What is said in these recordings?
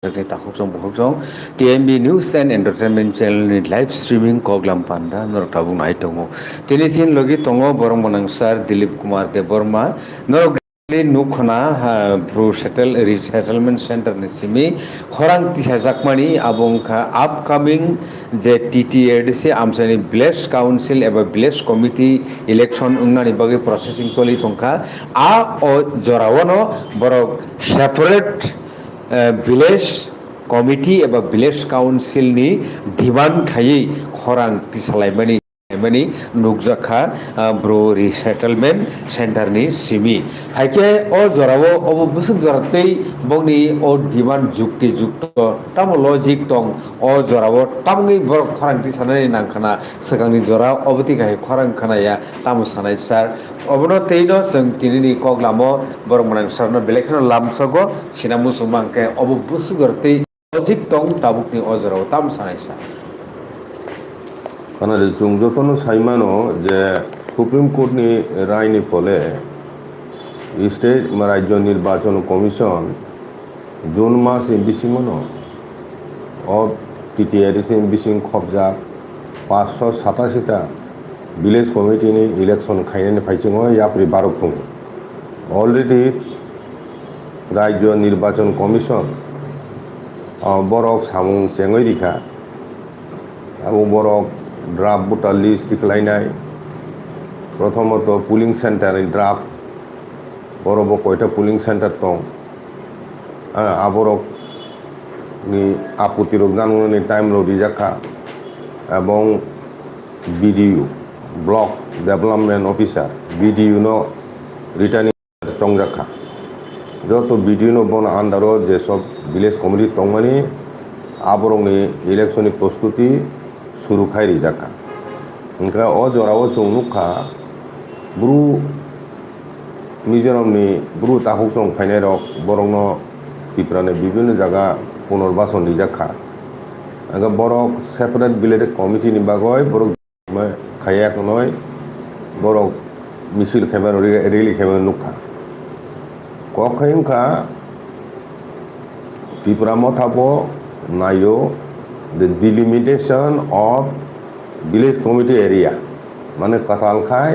Takhuksong Buhuksong TMB News and Entertainment Channel ni live streaming koglam panda norok tabung nai tongo tinichin logi tongo borong monangsar Dilip Kumar Deborma norok nukhona bro resettlement center ni simi khorang tisajakmani abongkha upcoming je TTADC amsani village council eba village committee election ungnani bagi processing choli thongkha o jorawono borok separate village committee एबा village council ni diman khai khorang tisalaimani mani nukjaka bro resettlement center ni simi haike o jorao obo busuk joratei bongni o diman jukti jukto tamo logic tong o jorao tamngi bor khorang tisanai nangkhana sakangni jora oboti kai khorang khanaya tamo sanai sar obono teino jeng tinini koglamo bor manang sarno belekhano lamsogo sinamu sumangke obo busuk joratei logic tong tabukni o jorao tam sanai sar Karena jungjotono saimano je Supreme Court ni rai ni pole State Rajya Nirbachon Commission June mas bisimono of TTADC bising khobja 587 ta village committee ni election khaine phaichingo yapri 12 khung already Rajya Nirbachon Commission borok samung chengoi rikha abo borok draft voter list decline প্রথমত pulling centre draft বড় কয়টা polling centre দं আবরক নি আপত্তি রোগজাননি time রিজাখা এবং BDO block development officer BDO নো returning চংজাখা যত বিডিইউ নো বন আন্ডারও যেসব ভিলেজ কমিটি দंमानि আবরকনি ইলেকশননি প্রস্তুতি শুরু খাই রিজাখা ओंखा o jorao chung nukha bru Mizoramni bru tahuksong phainai rok borokno tiprane bibhinno jaga punorbason rijakha aga borok separate village committee ni bagoi borok khaya knoi borok misil khaiban rally khaiban nukha kokhaimkha Tripura mothabo nayo the delimitation of village committee area মানে Katalkhai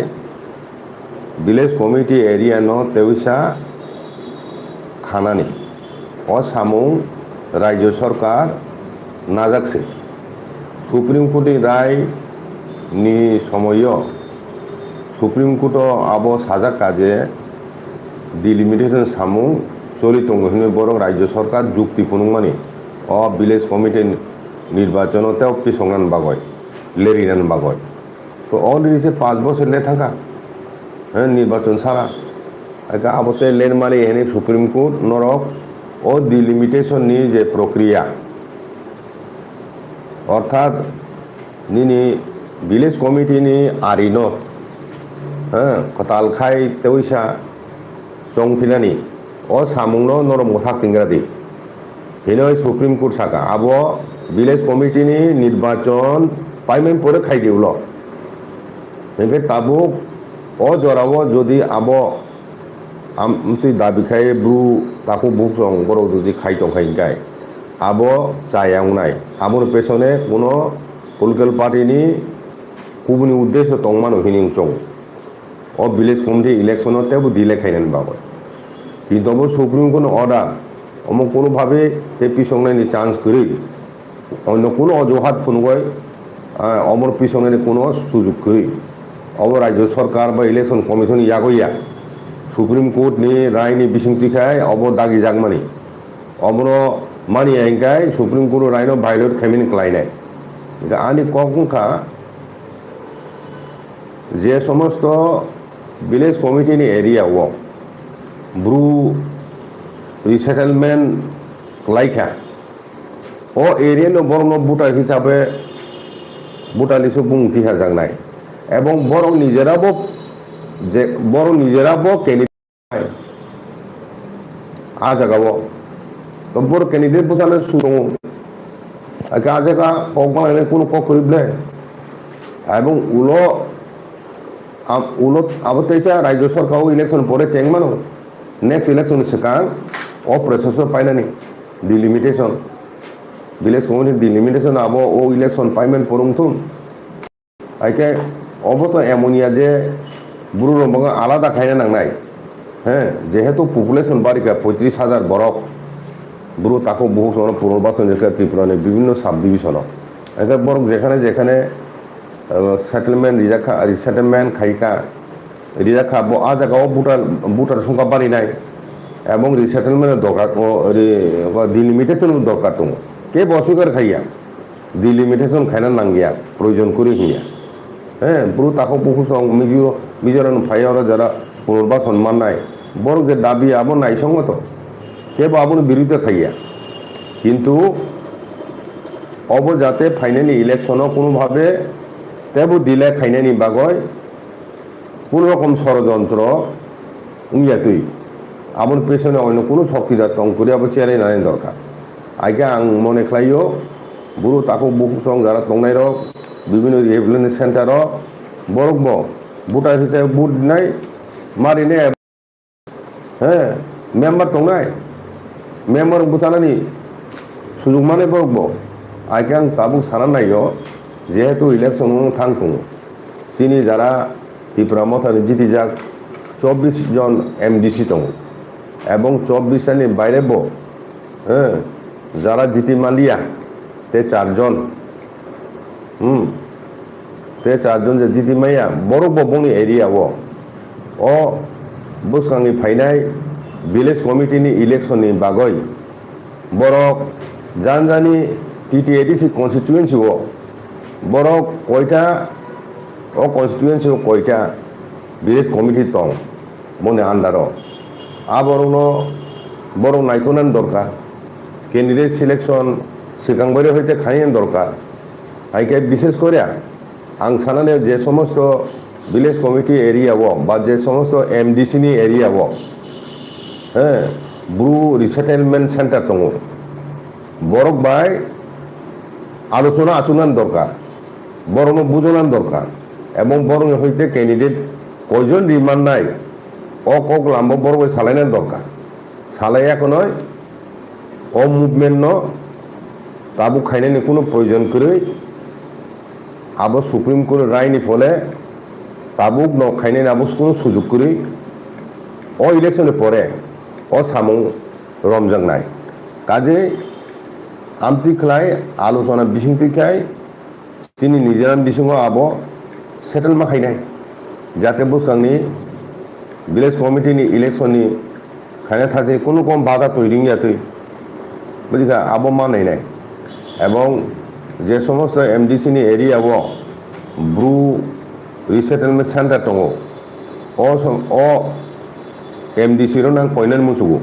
village committee area no teusa khanani o samung rajya sarkar najakse Supreme Court rai ni somoyo Supreme Court abo sajaka je delimitation samung cholitongo hine borok rajya sarkar jukti punungmani o village committee নির্বাচন তেও পিছংনান বাগয় লেরিনান বাগয় তো already সে 5 বছর লে থাকা হ্যাঁ নির্বাচন ছাড়া আগে আবতে লেন মালি এনে সুপ্রিম কোর্ট নরক ও ডিলিমিটেশন নি যে প্রক্রিয়া অর্থাৎ নিনি ভিলেজ কমিটি নি আরিন হ্যাঁ Katalkhai তেউইসা চংফিনানি ও সামুংনো নরম থাক তিংরাদি হিনয় সুপ্রিম কোর্ট সাকা আবো ভিলেজ কমিটি ni নির্বাচন পাইমেন পরে খাই দিউল একে তাবুক ও জরাও যদি আবো আমতি দাবি খাই ব্রু তাকু বুকসং বড় যদি খাই তংখাই গাই আবো চায়াং নাই আবর পেছনে কোনো পলিটিক্যাল পার্টি ni কুবনি উদ্দেশ্য তংমানো হিনিং চং ও ভিলেজ কমিটি ইলেকশন তেবু দিলে খাইনেন বাবো কিন্তু সুপ্রিম কোন অর্ডার অমুক কোনোভাবে তে পিছংনাইনি চান্স করি অন্য কোনো অজুহাত ফুনগয় অমর পিছনে কোনো সুযোগ করি অব রাজ্য সরকার বা ইলেকশন কমিশন ইয়াগইয়া সুপ্রিম কোর্ট নি রায় নি বিসিংতি খায় of Dagi জাগমানি Amar money আইনকায় supreme court Roy no ভাইরত খেমিন ক্লাইনাই এটা আনি কখনখা যে সমস্ত ভিলেজ কমিটি নি এরিয়া ও ব্রু রিসেটেলমেন্ট লাইখা ও এরিয়ানো বরং ভোটার হিসাবে ভোটার লিস্টে বুংতি হাজাংনাই এবং বরং নিজেরাবো ক্যান্ডিডেট আজাগাবো তো বড় ক্যান্ডিডেট বোঝালে সুদং আগে আজাগা কগমালাইনে কোনো কক করিবলে এবং উলো আবতেইসা রাজ্য সরকার ইলেকশন পরে চেংমানো নেক্সট ইলেকশন সিকাং ও প্রসেস পাইনানি ডিলিমিটেশন ভিলেজ কমিটি ডিলিমিটেশন আবো ও ইলেকশন পাইমেন্ট পরুমথুন আইকে অবত এমনিয়া যে বুড়ো রম্বাঙ্গ আলাদা খাইনা নাংনাই হ্যাঁ যেহেতু পপুলেশন বাড়িকা 35,000 বরক বুড়ো তাকে বহু সময় পুনর্বাসন ত্রিপুরানি বিভিন্ন সাব ডিভিশন এখানে বরং যেখানে যেখানে সেটেলমেন্ট রিসেটেলমেন্ট খাইকা রিজাখা আ জায়গাও ভোটার সংখ্যা বাড়ি নাই এবং রিসেটেলমেন্টের দরকার ডিলিমিটেশন দরকার দङ কে বসুকার খাইয়া ডিলিমিটেশন খাইনা নাঙ্গিয়া প্রয়োজন করে হিয়া হ্যাঁ পুরো তাকে বহু মিজোরাম ফাইয়ার যারা পুনর্বাসন মানায় বরং যে দাবি আবো নাই সঙ্গত কে বা আবুর বিরুদ্ধে খাইয়া কিন্তু অব যাতে ফাইনালি ইলেকশনও কোনোভাবে তেবু দিলে খাইনানি বাগয় কোনো রকম ষড়যন্ত্র ইয়াতুই আবুর পেছনে অন্য কোনো শক্তিদার তং করে আবার চেয়ারে নানান দরকার আগে আং মনে খাইও বুড়ো তাকে বহু সং যারা তংনাই রক বিভিন্ন রিহেবিলিটেশন সেন্টার বরক ভোটার হিসাবে ভোট নাই মারিনে হ্যাঁ মেম্বার তংনাই মেম্বার বুঝানানি সুযোগ মানে বরক আগে আং তাবুক সারা নাইও যেহেতু ইলেকশন থাংতুং চিনি যারা ত্রিপুরা মথানি জিতি যাক 24 জন এমডিসি দङ এবং 24 বাইরে হ্যাঁ যারা জিতি মালিয়া তে 4 জন তে 4 জন যে জিতি মাইয়া বড় ববংনি এরিয়া ও বুসকাংনি ফাইনাই ভিলেজ কমিটিनि ইলেকশনनि বাগৈ বরক জানজানি টিটি86 কনস্টিটুয়েন্সি বরক কয়টা ও কনস্টিটুয়েন্সি কয়টা ভিলেজ কমিটি দङ মনে আন্ডার বরং নাইকোনান দরকার ক্যান্ডিডেট সিলেকশন সিগাংবাড়ি হইতে খাইয়েন দরকার আইকে বিশেষ করে আং সানানে যে সমস্ত ভিলেজ কমিটি এরিয়া বা যে সমস্ত এমডিসিনি এরিয়া হ্যাঁ Bru resettlement centre দङ Borok by আলোচনা আচুনান দরকার বরং বুঝনান দরকার এবং বরং হইতে ক্যান্ডিডেট কয়জন রিমান্ড নাই কক লাম্ব বরং সালাইনার দরকার সালাই এখন ও মুভমেন্ট তাবু খাইনানি কোনো প্রয়োজন করে আবো সুপ্রিম কোর্ট রায়নি ফলে তাবুক খাইনানি আবো কোনো সুযোগ করে ও ইলেকশনে পরে ও সামুং রমজান নাই কাজে আমতি খাই আলোচনা বিসিংতি খাই তিনি নিজেরাম বিসিং আবো সেটেল মা খাইনাই যাতে বুসকাংনি ভিলেজ কমিটিनि ইলেকশনनि খাইনা থাকে কোনো কম বাধা তৈরি ইয়াতই বুঝিকা আবো মানাই নাই এবং যে সমস্ত এমডিসিনি এরিয়া ব্রু রিসেটেলমেন্ট সেন্টার দङ ও এমডিসির নাম কয়নান মুসুগু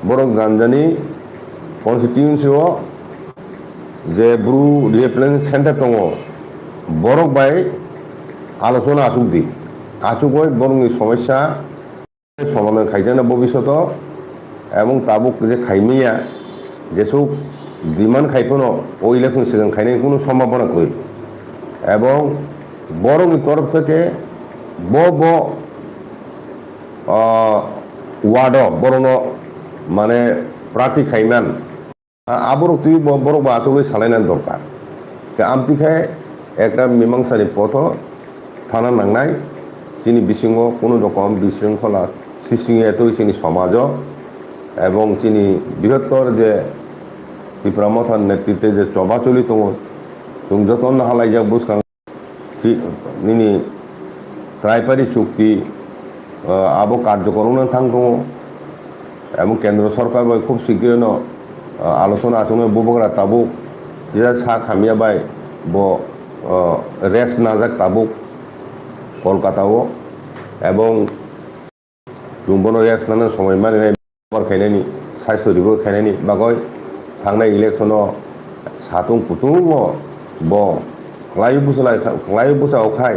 বরং গানজানি কনস্টিটিউয়েন্সি যে Bru rehabilitation centre দङ Borok by আলোচনা আসুক দি আচুকই বরং সমস্যা সমাধান খাইজানা ভবিষ্যৎ এবং তাবুক যে খাইমিয়া যেসব ডিমান্ড খাইফোনো ও ইলেকশন সিগাং খাইনাই কোনো সম্ভাবনা কই এবং বরং তরফ থেকে ওয়ার্ড বরং মানে প্রার্থী খাইমান আবর তুই বড় বা আচুকই সালাইনান দরকার আমতি খাই একটা মীমাংসানি পথ থানা নাংনাই চিনি বিশৃঙ্গ কোনো রকম বিশৃঙ্খলা সৃষ্টি এতই চিনি সমাজ এবং চিনি বৃহত্তর যে ত্রিপুরা মথার নেতৃত্বে যে চবাচলি দङ जों যতন হালাই যা বুসকাং নিনি ট্রাইপারি চুক্তি আবো কার্যকরণ থাং দङ এবং কেন্দ্র সরকার খুব শীঘ্রই আলোচনা আচরণ বুবগরা তাবুক যেটা সা খামিয়া বাই রেস্ট নাজাক তাবুক কলকাতাও এবং চুম্বন রেস্ট নানা সময় মানে খাইनायनि স্বাস্থ্য দিবস খাইनायनि বাগৈ थांनाय इलेक्शनाव साथुं पुथुं लाइ बुसावखाय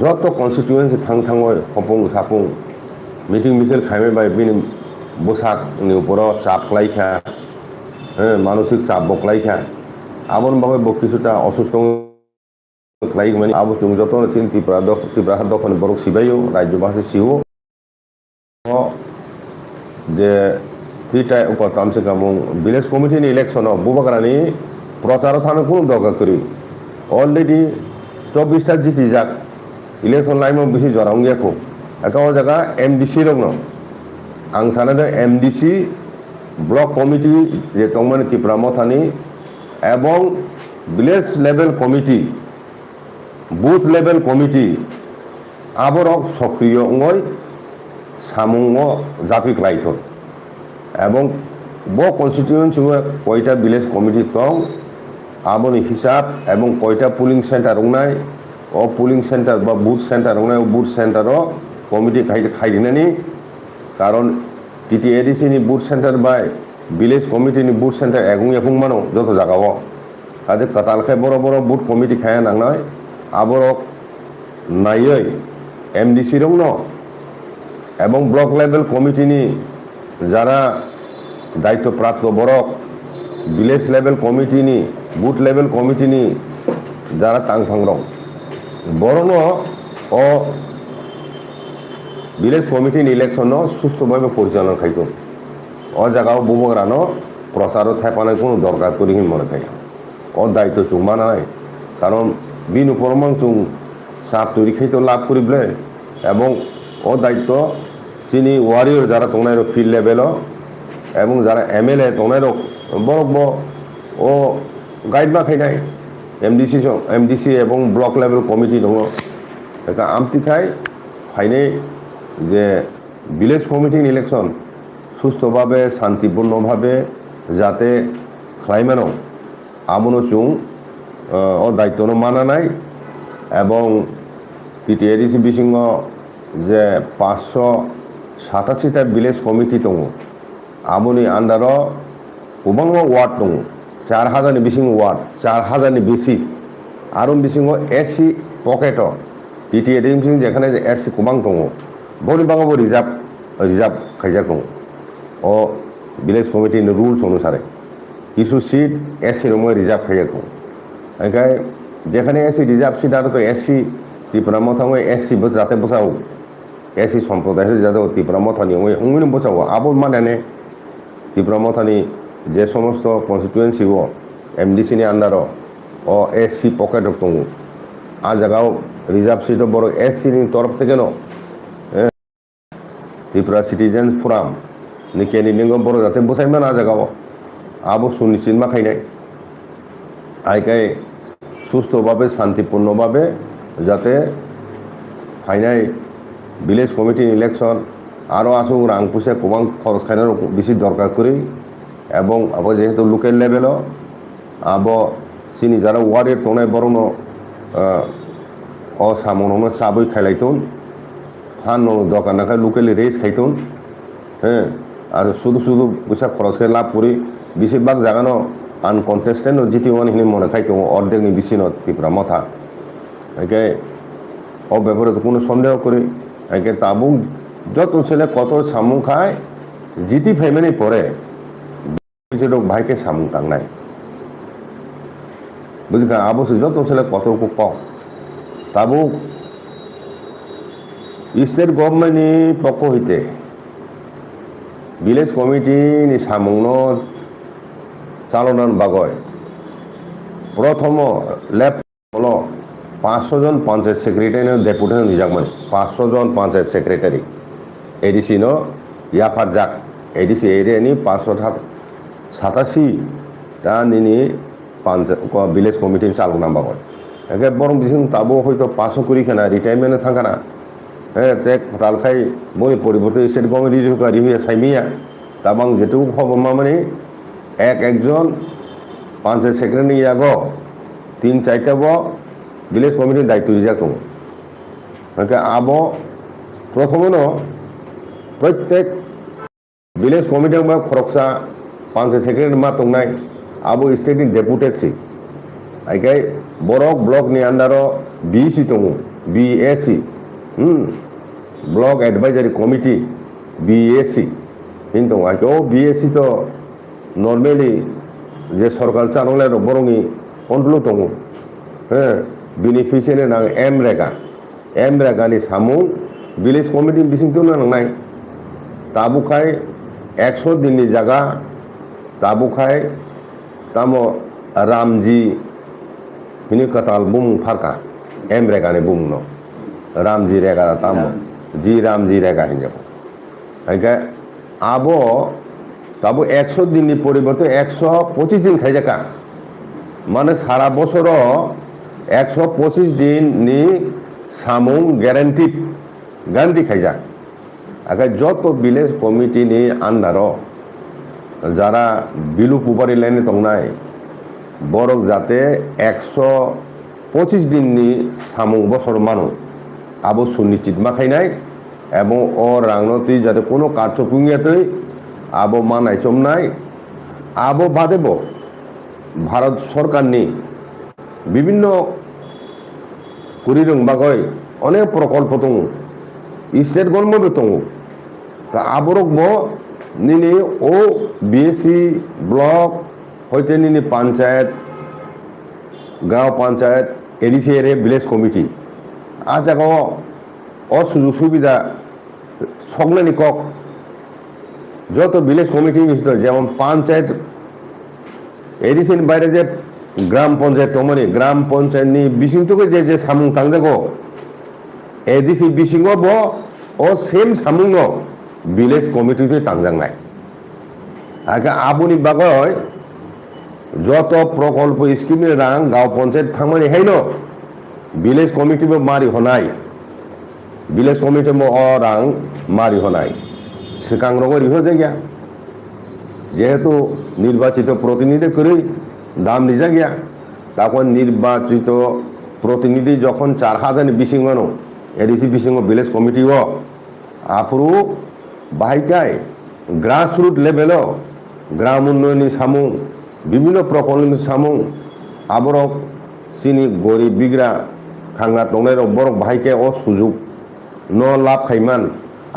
যত कन्स्टिट्युएन्सि थाङै हपुं सापुं मिटिं मिছিল खाइमे बाय बिनि बुसाकनि उपराव चाप लाइखा मानसिक चाप बकलाइखा आबन बागै बकिसुता असुस्थ लाइक माने आबो जों যত চিন ত্রিপুরা দখন বরক সিবাইও রাজ্য ভাষা সিও যে তিটা তামসে কামুং ভিলেজ কমিটি ni ইলেকশন বুবাগ্রানি প্রচার থানো কোনো দরকার করি অলরেডি 24টা জিতি যাক ইলেকশন লাইমো বেশি জরাং গিয়াখো একাও জায়গা এমডিসি রং আং সানে এমডিসি ব্লক কমিটি যে তংমানে ত্রিপুরা মথানি এবং village level committee booth level committee আবরক সক্রিয় সামুঙ্গ জাপিক লাইথন এবং ব কনস্টিটিউয়েন্সি কয়টা ভিলেজ কমিটি দं আবনি হিসাব এবং কয়টা পুলিং সেন্টার রংনাই ও পুলিং সেন্টার বা বুথ সেন্টার রংনাই বুথ সেন্টারও কমিটি খাইদিনানি কারণ TTADC ni booth centre by village committee ni booth centre এগুং মানো যত জায়গাও কাজে কাতালখাই বড় বড় বুথ কমিটি খায়া নাংনাই আবরক নাইयै এমডিসি রং এবং ব্লক লেভেল কমিটি ni যারা দায়িত্বপ্রাপ্ত বরক village level committee ni booth level committee ni যারা তাংথাং রং বরণ ও ভিলেজ কমিটি ni ইলেকশন সুস্থভাবে পরিচালনা খাইতো ও জায়গাও বুবগ্রানো প্রচারও থাইপানার কোনো দরকার করি মনে খাই ও দায়িত্ব চুমা নাই কারণ বিন উপরমাং চুং সাপ তৈরি খাইতো লাভ করিবলে এবং ও দায়িত্ব চিনি ওয়ারিয়র যারা তোমরা ফিল্ড লেভেল এবং যারা এমএলএ তোমরা বরক ও গাইড মা খাই নাই এমডিসি এবং ব্লক লেভেল কমিটি দङ আমতি খাই ফাইনে যে ভিলেজ কমিটি ইলেকশন সুস্থভাবে শান্তিপূর্ণভাবে যাতে খাইমানো আমনো চুং ও দায়িত্ব মানা নাই এবং টিটিএডিসি বিসিং যে 587টা ভিলেজ কমিটি দङ আমনি আন্ডার গোबां ওয়ার্ড দङ 4000 বিসিং ওয়ার্ড 4000 বেশি আর বিসিং এসসি পকেট টিটিএডিসি যেখানে এসসি গোबां দङ বনি বাঙাবো রিজার্ভ খাইজাক দङ ও ভিলেজ কমিটি রুলস অনুসারে কিছু সিট এসসি রঙে রিজার্ভ খাইজাক দङ ओंखाय যেখানে এসসি রিজার্ভ সিট আর তো এসসি ত্রিপুরা মথাঙে এসসি যাতে বসাও এসসি সম্প্রদায় যাতে ত্রিপুরা মথানি অঙ্গিনি বসাও আবল মানে ত্রিপুরা মথানি যে সমস্ত কনস্টিটুয়েন্সি এমডিসি ni আন্ডার ও এসসি পকেট দङ আ জায়গাও রিজার্ভ সিট বড় এসসি ni তরফ থেকে Tripura citizen forum ni candidate বড় যাতে বসাইমান আ জায়গাও আবো সুনিশ্চিত মা খাইনাই আইকাই সুস্থভাবে শান্তিপূর্ণভাবে যাতে ফাইনাই ভিলেজ কমিটি ইলেকশন আরও আসুক রাং পুষে গোबां খরচ খাইনার বেশি দরকার করি এবং আবার যেহেতু লোকাল লেভেল আবো চিনি যারা ওয়ার্ডের তোনায় বরণ ও সামনো চাবই খাইলাইতুন ফান দরকার না খাই লোকালি রেস খাইতুন হ্যাঁ আর শুধু পয়সা খরচ খাই লাভ করি বেশিরভাগ জায়গানো আনকনটেস্টেড জিতিওয়ান হিনি মনে খাইতো অর্ধেকনি বেশি ত্রিপুরা মথা একে ও ব্যাপারে তো কোনো সন্দেহ করি একে তাবু যত ছেলে কত সামুং খায় জিতি ফেমেনি পরে ভাইকে সামুং টাংনাই বুঝলি আবশ্য যত ছেলে কত ক তাবু স্টেট গভর্নমেন্টনি পক্ষ হইতে ভিলেজ কমিটি ni সামুং চালনার বাগয় প্রথম লেফট হল 500 জন পঞ্চায়েত সেক্রেটারি ডেপুটেশন নিজাক মানে 500 জন পঞ্চায়েত সেক্রেটারি এডিসি ইয়াফার যাক এডিসি এরিয়ানি 587 তা নিনি ভিলেজ কমিটি চালনা বাগয় একে বরং বিসিং তাবো হয়তো 500 করি খানা রিটায়ারমেন্টে থাকানা হ্যাঁ দেখ তালখাই বই পরিবর্তে স্টেট গভর্নমেন্ট হয়ে সাইমিয়া তাবাং যেটুকু খবর মানে একজন পঞ্চায়েত সেক্রেটারি ইয়াগ 3-4টা ভিলেজ কমিটির দায়িত্ব রিজাক দङ আবো প্রথমে প্রত্যেক ভিলেজ কমিটি খরকসা পঞ্চায়েত সেক্রেটারি মা দंनाय আবো স্টেট ডেপুটেটসি আইকাই বরক ব্লক ni আন্ডার বিএসি দङ BAC block advisory committee BAC কিন্তু আইকে ও বিএসি তো নর্মালি যে সরকার চালনায় বরংনি কন্ট্রোল দङ হ্যাঁ বেনিফিশিয়ারি নাং এম রেগানি সামুং ভিলেজ কমিটি বিসিং তো নাंनाय তাবুखाय 100 দিনनि জায়গা তাবুখাय তামो Ramji ini katal bung farka emrega ne bung no Ramji रेगा तामो जी रामजी रेगा हिंजाबो आइका आबो ताबो 100 दिननि परिबर्ते 125 दिन खायजाका माने सारा बছर 125 दिननि सामुं ग्यारान्टि खायजा आगा যত ভিলেজ কমিটিनि आन्दाराव যারা বিলু পুবারি লাইনে তংনাय বরক যাতে 125 দিনनि সাमुं বছর মানো আবো সুনিশ্চিত মাখাইনাय এবং ও রাংনতি যাতে কোনো কার্যপুঙ্গিয়াতৈ আবো মানাय চমনাय আবো বাদেব ভারত সরকারनि বিভিন্ন কুরিরং বাগৈ অনেক প্রকল্প দङ स्टेट गभर्नमेंट दङ आबरक बो निनि ओ बीएससी ब्लक हयते निनि पंचायत गाँव पंचायत एडिसिएरे विलेज कमिटी आ जागाव ओ सुजुग सुबिदा सकनानि कक যত विलेज कमिटी যেমন पंचायत एडिसिन বাইরে যে গ্রাম পঞ্চায়েত দङनि গ্রাম পঞ্চায়েতनि बिसिंतुको जे सामुं थांजागौ एडिसि बिसिङाव बो ओ सेम सामुंनो विलेज कमिटी थांजांनाय आगे आबुनि बागै যত प्रकल्प स्कीमनि रां गाँव पंचायत थांमानि हायनो विलेज कमिटी मारि होनाय विलेज कमिटी ओ रां मारि होनाय सिगांग्रो रिहो जायगा जेहेतु निर्वाचित प्रतिनिधि करै दाम निजा गया तखन निर्वाचित प्रतिनिधि যখন 4000 बिसिङानो एडिसि बिसिङाव विलेज कमिटी आफुरु बाहायकाय ग्रासरूट लेभेलाव ग्राम उन्नयननि सामुं विभिन्न प्रकल्पनि सामुं आबरक सिनि गरिब बिग्रा थांना दंनाय बरक बाहायकाय ओ सुजुग न लाभ खायमान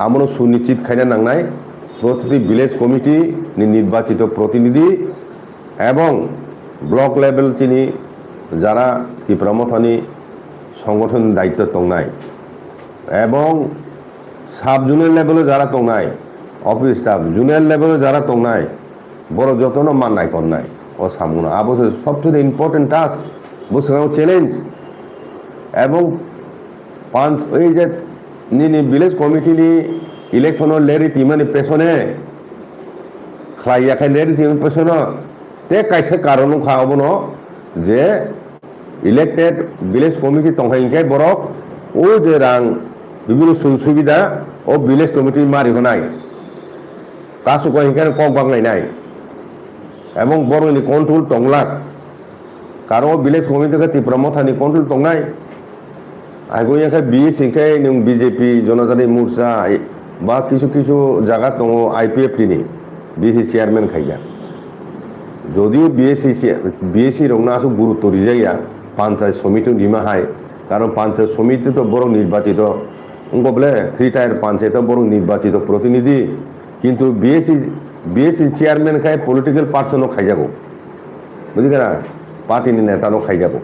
आमनो सुनिश्चित खायना नांनाय प्रतिটি विलेज कमिटी नि निर्वाचित प्रतिनिधि एवं ब्लक लेभेल तिनि যারা তীব্রমথানি সংগঠন দায়িত্ব দंनाय এবং সাব জুনিয়র লেভেলে যারা দंनाय অফিস স্টাফ জুনিয়র লেভেলে যারা দंनाय বড় যতন মাননাय করনাय ও সামুনা আবশ্য সবচেয়ে ইম্পর্টেন্ট টাস্ক বুঝাও চ্যালেঞ্জ এবং পাঁচ এই যে নিনি ভিলেজ কমিটিনি ইলেকশনের লেরি টিমানি পেছনে খাইয়াখাই লেরি টিমানি পেছনে তে কাইসে কারণ খাওয়াবনো যে ইলেক্টেড ভিলেজ কমিটি দंखायखाय बरक ओ जे रां বিভিন্ন সুবিধা ও ভিলেজ কমিটি মারি होनाय কাসুকো হিংখানে কক বাংলাইনাय এবং বড়নি কন্ট্রোল দंलाक কারণ ভিলেজ কমিটিকে তীব্রমথানি কন্ট্রোল दंनाय आगोयाखाय बिएससिखाय नों बिजेपि जनजाति मोर्चा बा किछु किछु जागा दङ आईपीएफ नि बिएससि चेयारमैन खाइया যদিও বিএসসি রংনা আসু গুরুত্ব রিজাইয়া पंचायत समिति निमाहाय कारण पंचायत समिति तो बरं निर्वाचित बोले 3 टायर पंचायत बरं निर्वाचित प्रतिनिधि किंतु बीएससी चेयरमैन खाय पलिटिकल पार्सन खाइजागौ बुझिगोना पार्टी नेता खाइजागौ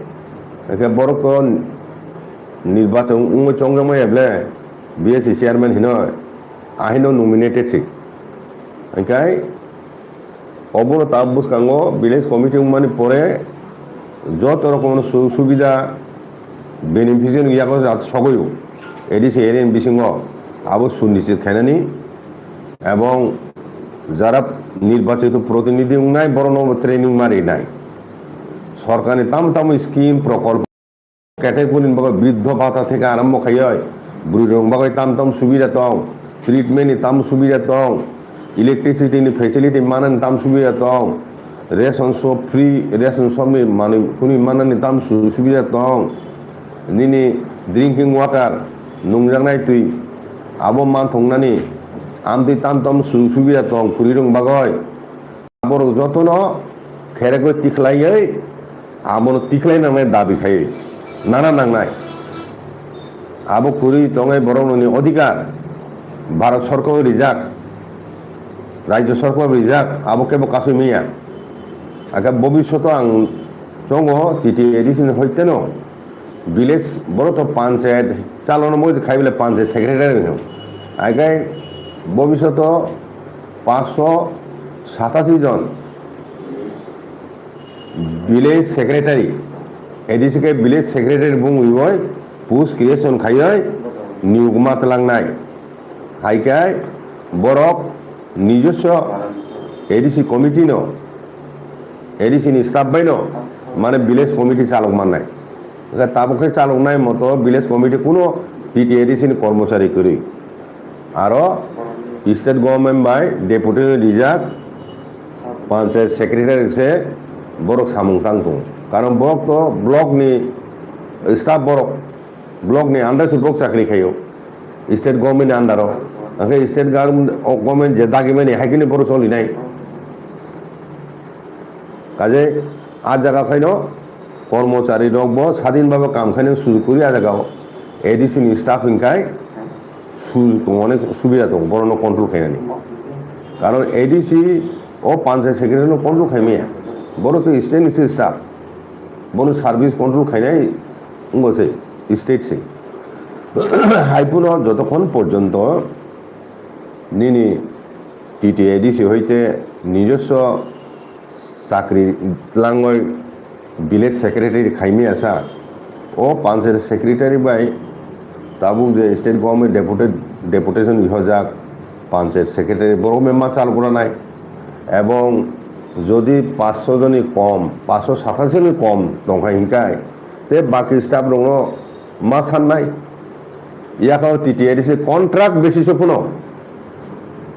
एखे बरं को निर्वाचन चंगमय एब्ले बीएससी चेयरमैन हिनो आहिनो नमिनेटेड सिक एखाय अबनो ताब बुसकांगो विलेज कमिटी माने परे যত রকম সুবিধা বেনিফিশিয়ারি ইয়াকো সকয়ও এডিসি এরিয়ান বিসিङ আবো সুনিশ্চিত খাইনানি এবং যারা নির্বাচিত প্রতিনিধি নাই বরং ট্রেনিং মারি নাই সরকারি তাম স্কিম প্রকল্প ক্যাটাগরি বৃদ্ধ ভাতা থেকে আরম্ভ খাইয় বুড়ি বাগৈ তাম সুবিধা দं ট্রিটমেন্টনি তাম সুবিধা दं इलेक्ट्रिसिटीनि फेसिलिटी मानानि ताम सुबिदा दं रेशन शप फ्री रेशन शपनि माने कुनि मानानि ताम सुबिदा दं निनि ड्रिंकिं वाटार नुंजांनाय दै आबो मान थंनानि आमदै ताम सुबिदा दं कुरिरं बागै आबर जतन खेरेगो तिखलायै आबनो तिखलायनांनाय दाबि खायो नाना नांनाय आबो कुरि दङै बरंनि अधिकार भारत सरकार रिजार्भ राज्य सरकार रिजार्भ आबो केबो कासै मैया आगे भविष्यत आं चंग टीटी एडिसन हयतेन विलेज बड़ तो पंचायत चालन मैं खाई पंचायत सेक्रेटारि आगे भविष्यत 587 জন ভিলেজ সেক্রেটারি एडीसी के विलेज सेक्रेटारि बुंबाय पोस्ट क्रिएशन खायै नियुगमा तलांनाय हाइकाय बरक निजस्व एडीसी कमिटी नो एडीसी नि स्टाफ बायनो माने विलेज कमिटी चालक माननाय ताबुके चालकनाय मतो विलेज कमिटी कोनो टीटी एडीसी नि कर्मचारी करि आरो state government by deputy reserve panchayat secretary से बरक सामुं तांतुं कारण बरक तो ब्लॉक नि स्टाफ बरक ब्लॉक नि अंडर से ब्लॉक चाकरी खायो स्टेट गवर्नमेंट अंडर ओंखाय स्टेट गवर्नमेंट जे दागिमानि हाइकिनि बर चलिनाय काजे आ जागा खायनो कर्मचारी रकबो स्वाधीन भावे काम खायनो सुजुग करि आ जागाव एडीसी नि स्टाफ इंखाय सुजुग अनेक सुबिदा दं बरनो कंट्रोल खायनानि कारण एडीसी ओ पंचायत सेक्रेटारि नो कंट्रोल खायमिया बरो तो स्टेट नि स्टाफ बनो सार्विस कंट्रोल खायनाय उंगसे स्टेट से हाइपुनो जतक्षण पर्यन्त निनि टीटी एडीसी हईते निजस्व चाकरी लांगय विलेज सेक्रेटारि खायमी आसा ओ पंचायत सेक्रेटारि बाय ताबु जे स्टेट गवर्नमेंट डेपुटेशन इहजाक पंचायत सेक्रेटारि बर मेम्बार चालु करा नाय एवं যদি 500 জনই কম 587 জনই কম দंखाय हिंखाय ते बाकी स्टाफ दङ मा साननाय याखौ टीटीआरसी कन्ट्राक्ट बेसिस फुनो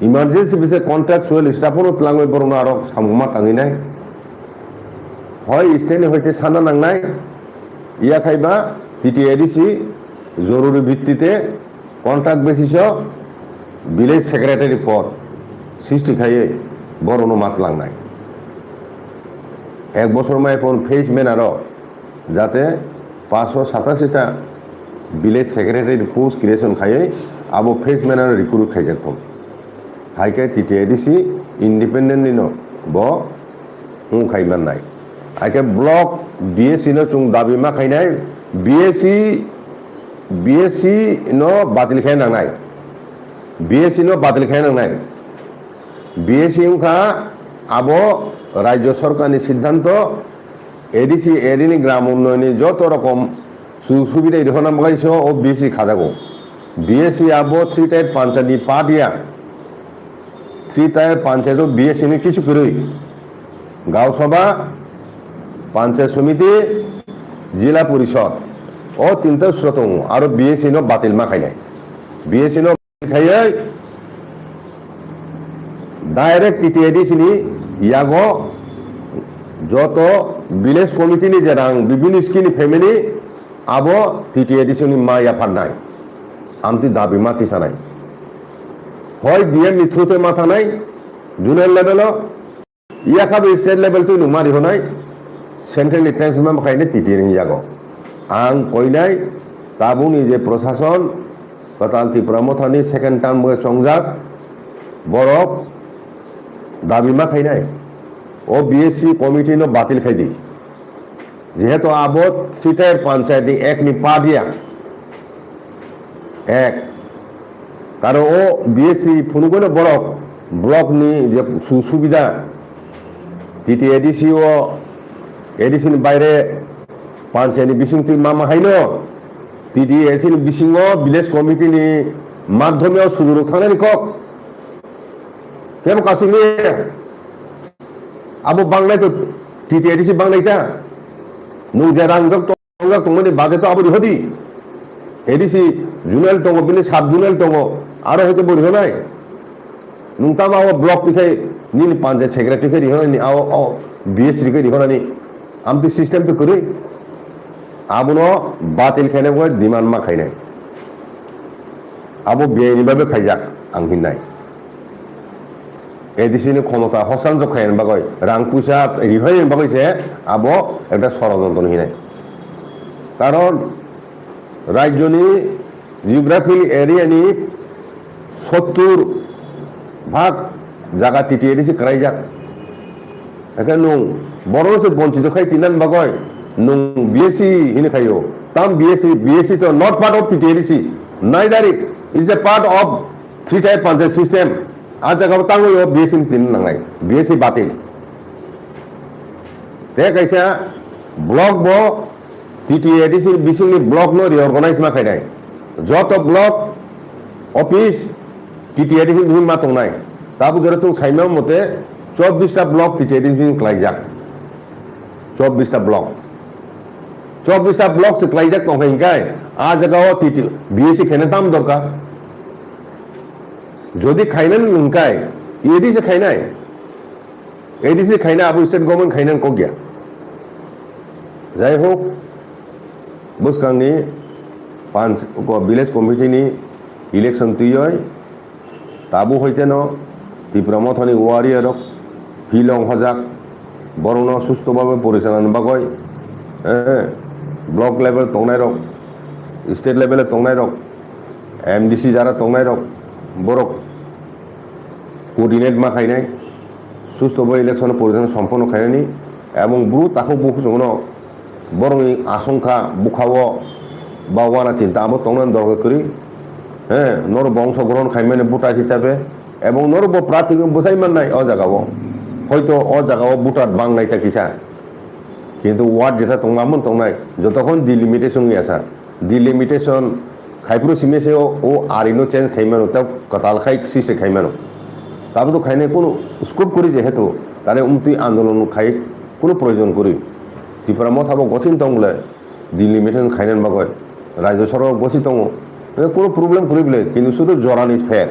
इमार्जेन्सी बेसिस कन्ट्राक्ट सोल स्टाफनो तलाङै बरनो आरो सामुमा ताङिनाय হয় स्टेटनि হইতে साना नांनाय याखायबा टीटीआरसी जरुरी ভিত্তিতে कन्ट्राक्ट बेसिस विलेज सेक्रेटारि पद सृष्टि खायै बरनो मात लांनाय एक बছर में এখন फेज मैनार जाते 587टा विलेज सेक्रेटारि पोस्ट क्रिएशन खायै अब phase Menar recruit खायजाखम हाइके टीटीआरसी independent no ब हूँ खायमाननाय हाइके ब्लॉक बीएससी नो चुं दाबी मा खायनाय बीएससी नो बातिल खाय नांनाय बीएससी नो बातिल खाय नांनाय बीएससी उनका अब राज्य सरकार सिद्धांत एडीसी एरिनी ग्राम उन्नयन जो रकम सुविधा देखना बगाइছো ও बीएससी खाजागो बीएससी अब 3 टायर पंचायत पा दिया 3 टायर पंचायत बीएससी ने किछु करै गाँव सभा पंचायत समिति जिला परिषद ओ तीनटा स्रोत और बीएससी नो बातिल मा खायनाय बीएससी नो खायै डायरेक्ट टीटीआरसी नि यागो যত विलेज कमिटी नि जेरां विभिन्न स्किनि फेमिली आबो टीटीआरसी नि मा याफारनाय आमति दाबी माति सानाय হয় ডিএম নিথ্রুতে মাথা নাই জুনিয়র লেভেল ইয়াখাबो स्टेट लेवल तो नुमारि होनाय सेंट्रल ट्रांसफार खायने टीटीआरसी यागो आं कइनाय ताबुनि जे प्रशासन कताल त्रिपुरा मथानि सेकेंड टार्म चंगजाक बरफ दाबी मा खायनाय ओ बीएससी कमिटी नो बातिल खाई दी जेहेतु आबो 3 टायर पंचायत एक नि पा दिया एक कारण ओ बीएससी फुनुगोनो बरफ ब्लॉक नि जे सुविधा टीटीआरसी ओ एडीसी नि बायरे पंचायत बिसिंति मामा हाइनो टीटीआरसी नि बिसिङो विलेज कमिटी नि माध्यमे सुजुरु थानाय कक केम कासिनि अब बांग्लाय तो टीटीआरसी बांग्लायता नु जेरां दक तंगनि बाजेट अब दिहदि एडीसी जुनेल दङ बिनि साब जुनेल दङ आरो हयतो बरि होनाय नुंतामा ओ ब्लॉक पिखाय निल पंचायत सेक्रेटारि के दिहनानि आओ बीएससी के दिहनानि आमति सिस्टम तो करै आबनो बातिल खायनाय गय डिमान्ड मा खायनाय आबो बेनि बाबे खायजाक आं हिननाय एडीसी नि क्षमता हसान जखायन बागय रां पैसा रिहायन बागयसे आबो एकटा षড়যন্ত্র हिनाय कारण राज्यनि जिओग्राफिक एरियानि 70 भाग जागा टीटीआरसी करायजाक एखाने नुं बर'से बंचित खाय तिनान बागय नुं बीएससी हिनि खायो ताम बीएससी तो not part of TTRC neither it is a part of 3 tier panchayat system आ जगह तांगो यो बीएससी तीन नंगाई बीएससी बातिल ते कैसा ब्लॉक बो टीटीएडीसी बिसिंगनि ब्लॉक नो रिअर्गनाइज मा खायनाय जो तो ब्लॉक ऑफिस टीटीएडीसी बिसिं मा तंनाय ताबो जरा तुम साइमा मते 24टा ब्लॉक टीटीएडीसी क्लाइजाक 24टा ब्लॉक 24टा ब्लॉक से क्लाइजाक तो हिंगाय आ जगह टीटी बीएससी खायना ताम दरकार যদি খাইনান নংকাই এডিসি খাইনাই এডিসি খাইনা আবু স্টেট গভর্নমেন্ট খাইনান কগিয়া যাই হোক বুসকাংনি পাঁচ ভিলেজ কমিটিনি ইলেকশন তুইয় তাবু হইতেন ত্রিপুরা মথনি ওয়ারিয়ারক ফিলং হজাক বরং সুস্থভাবে পরিচালনা বাগয় ব্লক লেভেল তংনাই রক স্টেট লেভেলে তংনাই রক এমডিসি যারা তংনাই রক বরক কোঅর্ডিনেট মা খাইনাই সুস্থভাবে ইলেকশন পরিচালনা সম্পন্ন খাইনানি এবং ব্রু তাকে বুকু জন্য বরং আশঙ্কা বুখাও বা ওয়ানা চিন্তা আবার তংনান দরকার করি নরব অংশগ্রহণ খাইমানে ভোটার হিসাবে এবং নরব প্রার্থী বোঝাইমান নাই অ জায়গাও হয়তো অ জায়গাও ভোটার বাংলাই থাকিসা কিন্তু ওয়ার্ড যেটা তংমামন তংনাই যতক্ষণ ডিলিমিটেশন আসা ডিলিমিটেশন খাইপ্রো সিমেছে ও আরিনো চেঞ্জ খাইমানো তা কতাল খাই সিসে খাইমানো তারপর তো খাইনে কোনো স্কোপ করি যেহেতু তারে উমতি আন্দোলন খাই কোনো প্রয়োজন করি ত্রিপুরা মথাবো গছিন তংলে ডিলিমিটেশন খাইনান বাগয় রাজ্য সরকার গছি তং কোনো প্রবলেম করি বলে কিন্তু শুধু জরানি ফের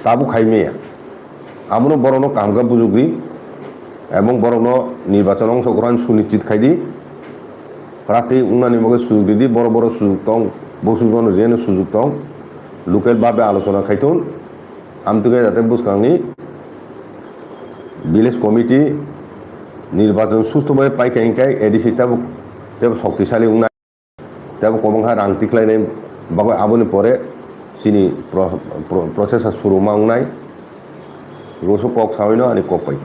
তাবো খাইমেয়া আমনো বরণ কামকা বুজুগি এবং বরণ নির্বাচন অংশগ্রহণ সুনিশ্চিত খাইদি প্রার্থী উন্নয়ন মগে সুযোগ দিদি বড় বড় সুযোগ তং বসুজন রেন সুযোগ তং লোকেল ভাবে আলোচনা খাইতুন আমতুকে যাতে বুঝকাংনি ভিলেজ কমিটি নির্বাচন সুস্থভাবে পাইখাইনকাই এডিসি তাবো শক্তিশালী উন্নয়ন তাবো কমংহা রাং টিকলাইনাय বাগৈ আবনি পরে চিনি প্রসেসা শুরু মাংনাই রসু কক সাইনো আনি কক পাই